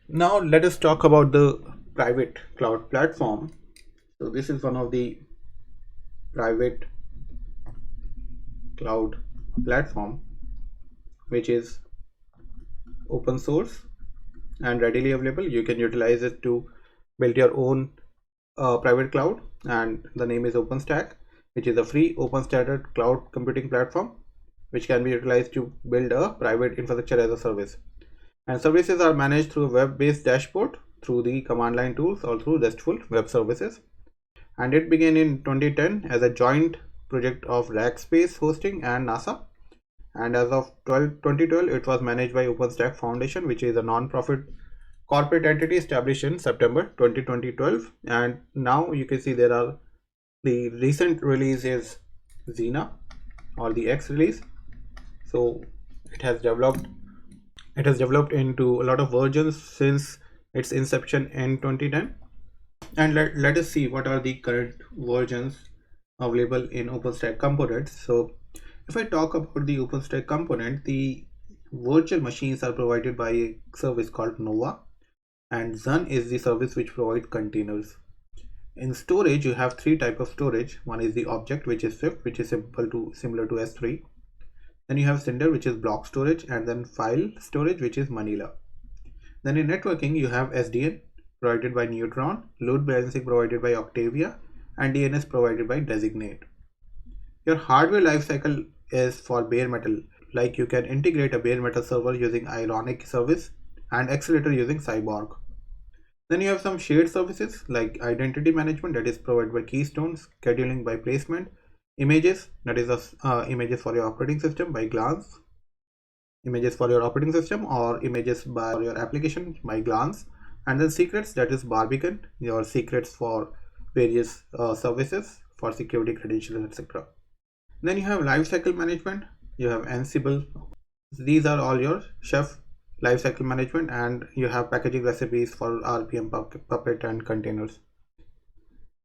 Now let us talk about the private cloud platform. So this is one of the private cloud platform which is open source and readily available. You can utilize it to build your own private cloud, and the name is OpenStack, which is a free open standard cloud computing platform which can be utilized to build a private infrastructure as a service. And services are managed through a web-based dashboard, through the command line tools, or through RESTful web services. And it began in 2010 as a joint project of Rackspace Hosting and NASA. And as of 2012, it was managed by OpenStack Foundation, which is a non-profit corporate entity established in September 2012. And now you can see there are the recent release is Xena, or the X release. So it has developed into a lot of versions since its inception in 2010. And let us see what are the current versions available in OpenStack components. So if I talk about the OpenStack component, the virtual machines are provided by a service called Nova, and Zun is the service which provides containers. In storage, you have three types of storage. One is the object, which is Swift, which is similar to S3. Then you have Cinder, which is block storage, and then file storage, which is Manila. Then in networking, you have SDN provided by Neutron, load balancing provided by Octavia, and DNS provided by Designate. Your hardware lifecycle is for bare metal, like you can integrate a bare metal server using Ironic service and accelerator using Cyborg. Then you have some shared services like identity management, that is provided by Keystone, scheduling by placement, images, that is images for your operating system by Glance, images for your operating system or images by your application by Glance, and then secrets, that is Barbican, your secrets for various services for security credentials, etc. Then you have lifecycle management, you have Ansible. These are all your chef lifecycle management, and you have packaging recipes for RPM, Puppet, and containers.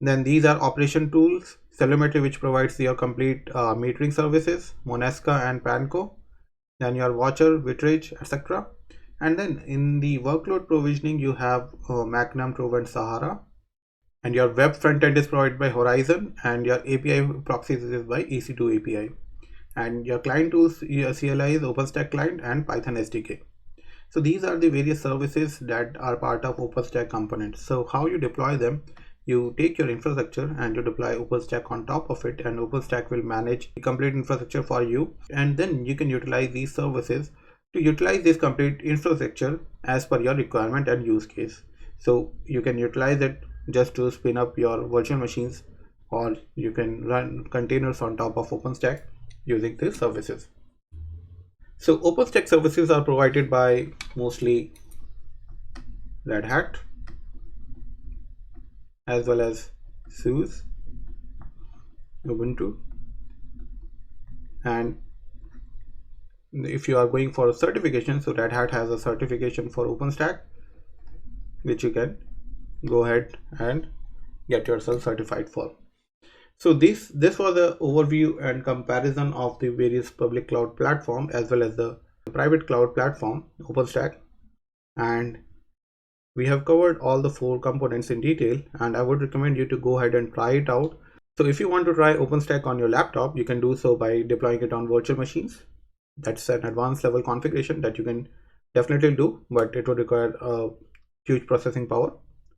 Then these are operation tools, Telemetry, which provides your complete metering services, Monasca and Panco. Then your Watcher, Witridge, etc. And then in the workload provisioning, you have Magnum, Trove, and Sahara. And your web frontend is provided by Horizon, and your API proxies is by EC2 API. And your client tools, your CLI is OpenStack Client and Python SDK. So these are the various services that are part of OpenStack components. So how you deploy them? You take your infrastructure and you deploy OpenStack on top of it, and OpenStack will manage the complete infrastructure for you. And then you can utilize these services to utilize this complete infrastructure as per your requirement and use case. So you can utilize it just to spin up your virtual machines, or you can run containers on top of OpenStack using these services. So OpenStack services are provided by mostly Red Hat as well as SUSE, Ubuntu, and if you are going for a certification, so Red Hat has a certification for OpenStack which you can go ahead and get yourself certified for. So this was the overview and comparison of the various public cloud platform as well as the private cloud platform OpenStack, and we have covered all the four components in detail, and I would recommend you to go ahead and try it out. So if you want to try OpenStack on your laptop, you can do so by deploying it on virtual machines. That's an advanced level configuration that you can definitely do, but it would require a huge processing power.